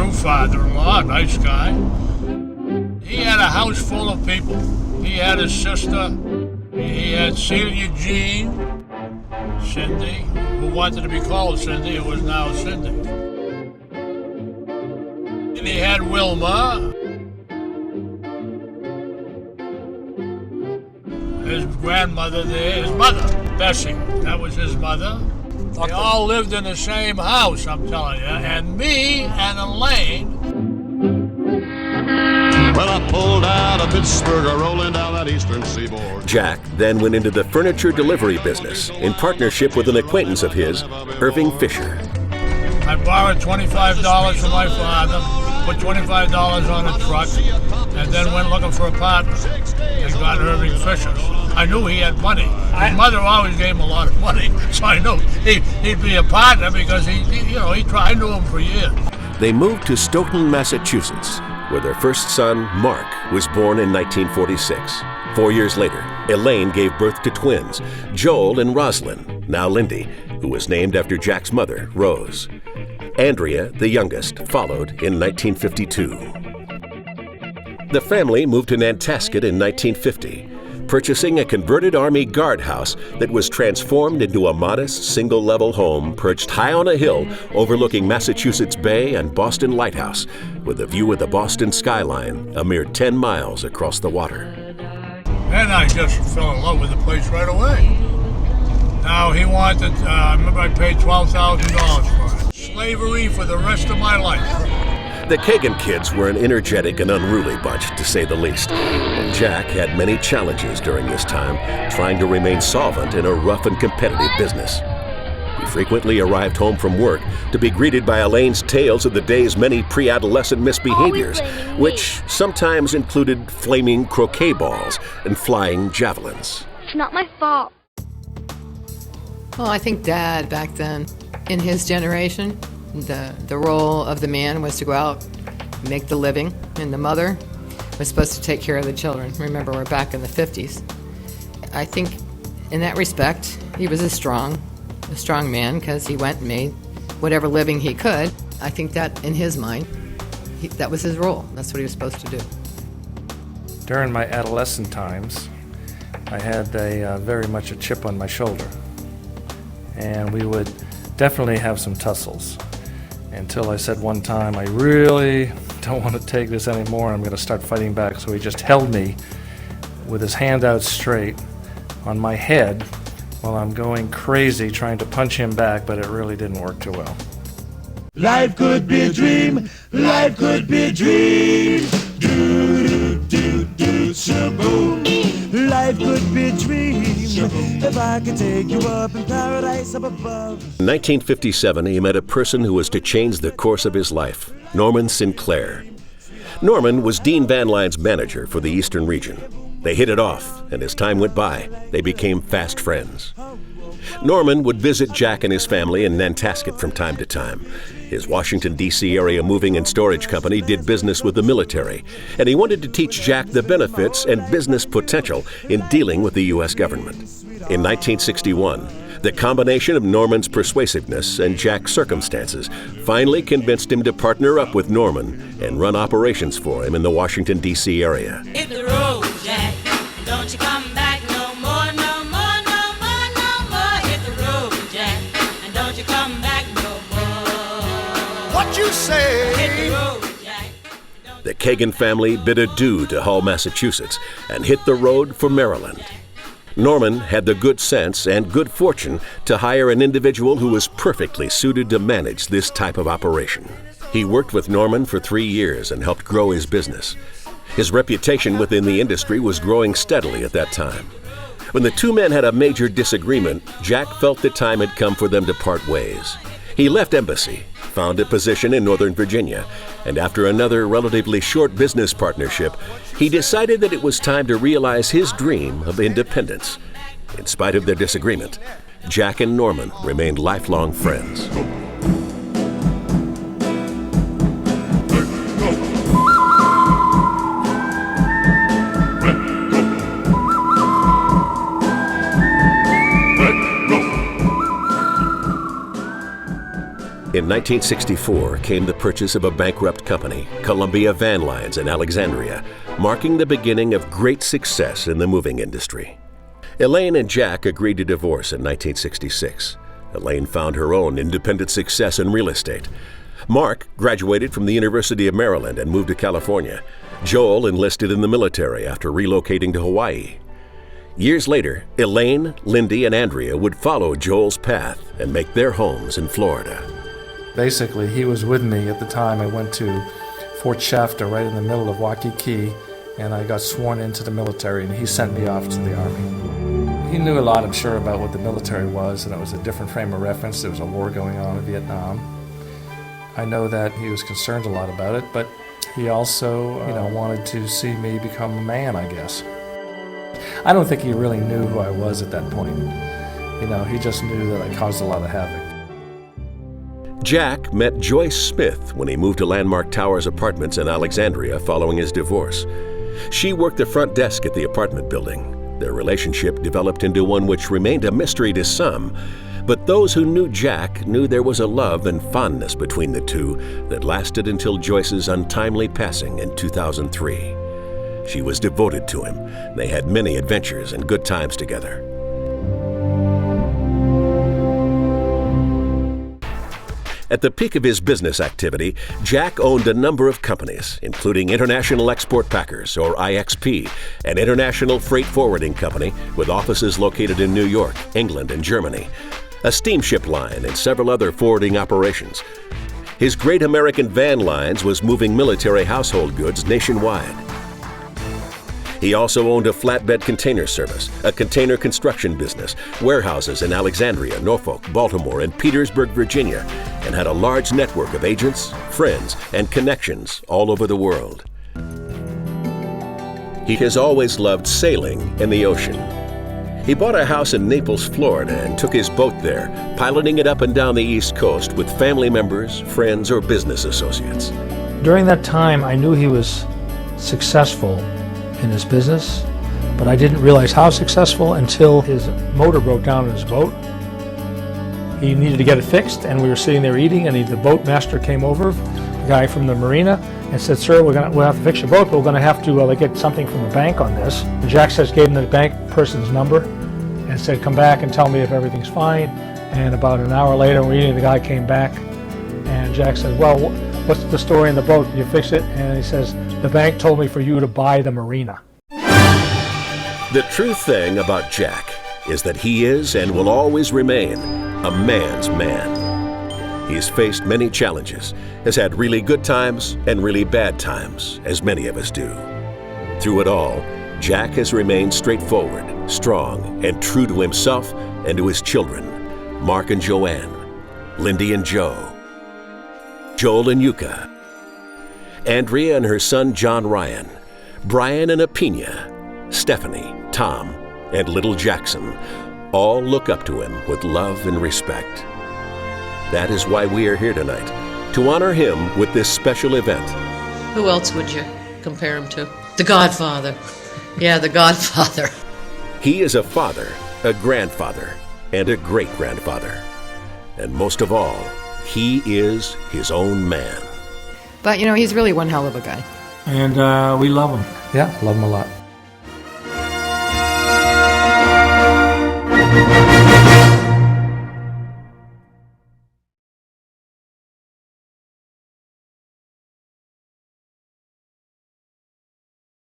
true father-in-law, nice guy. He had a house full of people. He had his sister. He had Celia Jean, Cindy, who wanted to be called Cindy, who was now Cindy. And he had Wilma, his grandmother there, his mother, Bessie. That was his mother. They all lived in the same house, I'm telling you. And me and Elaine. Well, I pulled out of Pittsburgh, rolling down that eastern seaboard. Jack then went into the furniture delivery business in partnership with an acquaintance of his, Irving Fisher. I borrowed $25 from my father, put $25 on a truck, and then went looking for a partner and got Irving Fisher. I knew he had money. His mother always gave him a lot of money, so I knew he'd be a partner because he I knew him for years. They moved to Stoughton, Massachusetts, where their first son, Mark, was born in 1946. 4 years later, Elaine gave birth to twins, Joel and Rosalind, now Lindy, who was named after Jack's mother, Rose. Andrea, the youngest, followed in 1952. The family moved to Nantasket in 1950, purchasing a converted Army guardhouse that was transformed into a modest single-level home perched high on a hill overlooking Massachusetts Bay and Boston Lighthouse, with a view of the Boston skyline a mere 10 miles across the water. And I just fell in love with the place right away. Now he wanted, I remember I paid $12,000 for it. Slavery for the rest of my life. The Kagan kids were an energetic and unruly bunch, to say the least. And Jack had many challenges during this time, trying to remain solvent in a rough and competitive business. He frequently arrived home from work to be greeted by Elaine's tales of the day's many pre-adolescent misbehaviors, which sometimes included flaming croquet balls and flying javelins. It's not my fault. Well, I think Dad back then, in his generation, the role of the man was to go out, make the living, and the mother was supposed to take care of the children. Remember, we're back in the 50s. I think in that respect, he was a strong man because he went and made whatever living he could. I think that in his mind, that was his role. That's what he was supposed to do. During my adolescent times, I had very much a chip on my shoulder. And we would definitely have some tussles. Until I said one time, I really don't want to take this anymore. I'm going to start fighting back. So he just held me with his hand out straight on my head while I'm going crazy trying to punch him back, but it really didn't work too well. Life could be a dream. Life could be a dream. Do-do-do-do, shaboom. Life could be a dream. If I could take you up in paradise up above. In 1957, he met a person who was to change the course of his life, Norman Sinclair. Norman was Dean Van Line's manager for the Eastern region. They hit it off, and as time went by, they became fast friends. Norman would visit Jack and his family in Nantasket from time to time. His Washington, D.C. area moving and storage company did business with the military, and he wanted to teach Jack the benefits and business potential in dealing with the U.S. government. In 1961, the combination of Norman's persuasiveness and Jack's circumstances finally convinced him to partner up with Norman and run operations for him in the Washington, D.C. area. Hit the road, Jack. Don't you come back no more, no more, no more, no more. Hit the road, Jack. And don't you come back no more. What you say? Hit the road, Jack. The Kagan family bid adieu to Hull, Massachusetts, and hit the road for Maryland. Norman had the good sense and good fortune to hire an individual who was perfectly suited to manage this type of operation. He worked with Norman for 3 years and helped grow his business. His reputation within the industry was growing steadily at that time. When the two men had a major disagreement, Jack felt the time had come for them to part ways. He left Embassy, found a position in Northern Virginia, and after another relatively short business partnership, he decided that it was time to realize his dream of independence. In spite of their disagreement, Jack and Norman remained lifelong friends. In 1964 came the purchase of a bankrupt company, Columbia Van Lines in Alexandria, marking the beginning of great success in the moving industry. Elaine and Jack agreed to divorce in 1966. Elaine found her own independent success in real estate. Mark graduated from the University of Maryland and moved to California. Joel enlisted in the military after relocating to Hawaii. Years later, Elaine, Lindy, and Andrea would follow Joel's path and make their homes in Florida. Basically, he was with me at the time I went to Fort Shafter, right in the middle of Waikiki, and I got sworn into the military, and he sent me off to the Army. He knew a lot, I'm sure, about what the military was, and it was a different frame of reference. There was a war going on in Vietnam. I know that he was concerned a lot about it, but he also, wanted to see me become a man, I guess. I don't think he really knew who I was at that point. He just knew that I caused a lot of havoc. Jack met Joyce Smith when he moved to Landmark Towers Apartments in Alexandria following his divorce. She worked the front desk at the apartment building. Their relationship developed into one which remained a mystery to some, but those who knew Jack knew there was a love and fondness between the two that lasted until Joyce's untimely passing in 2003. She was devoted to him. They had many adventures and good times together. At the peak of his business activity, Jack owned a number of companies, including International Export Packers, or IXP, an international freight forwarding company with offices located in New York, England, and Germany, a steamship line, and several other forwarding operations. His Great American Van Lines was moving military household goods nationwide. He also owned a flatbed container service, a container construction business, warehouses in Alexandria, Norfolk, Baltimore, and Petersburg, Virginia, and had a large network of agents, friends, and connections all over the world. He has always loved sailing and the ocean. He bought a house in Naples, Florida, and took his boat there, piloting it up and down the East Coast with family members, friends, or business associates. During that time, I knew he was successful in his business, but I didn't realize how successful until his motor broke down in his boat. He needed to get it fixed, and we were sitting there eating, and the boat master came over, the guy from the marina, and said, "Sir, we'll have to fix your boat, but we're going to have to get something from the bank on this." And Jack gave him the bank person's number and said, "Come back and tell me if everything's fine." And about an hour later, we're eating, the guy came back, and Jack said, "Well, what's the story in the boat? Did you fix it?" And he says, "The bank told me for you to buy the marina." The true thing about Jack is that he is and will always remain a man's man. He's faced many challenges, has had really good times and really bad times, as many of us do. Through it all, Jack has remained straightforward, strong, and true to himself and to his children, Mark and Joanne, Lindy and Joe, Joel and Yuka, Andrea and her son John Ryan, Brian and Apina, Stephanie, Tom, and little Jackson all look up to him with love and respect. That is why we are here tonight, to honor him with this special event. Who else would you compare him to? The Godfather. Yeah, the Godfather. He is a father, a grandfather, and a great-grandfather. And most of all, he is his own man. But, he's really one hell of a guy. And we love him. Yeah, love him a lot.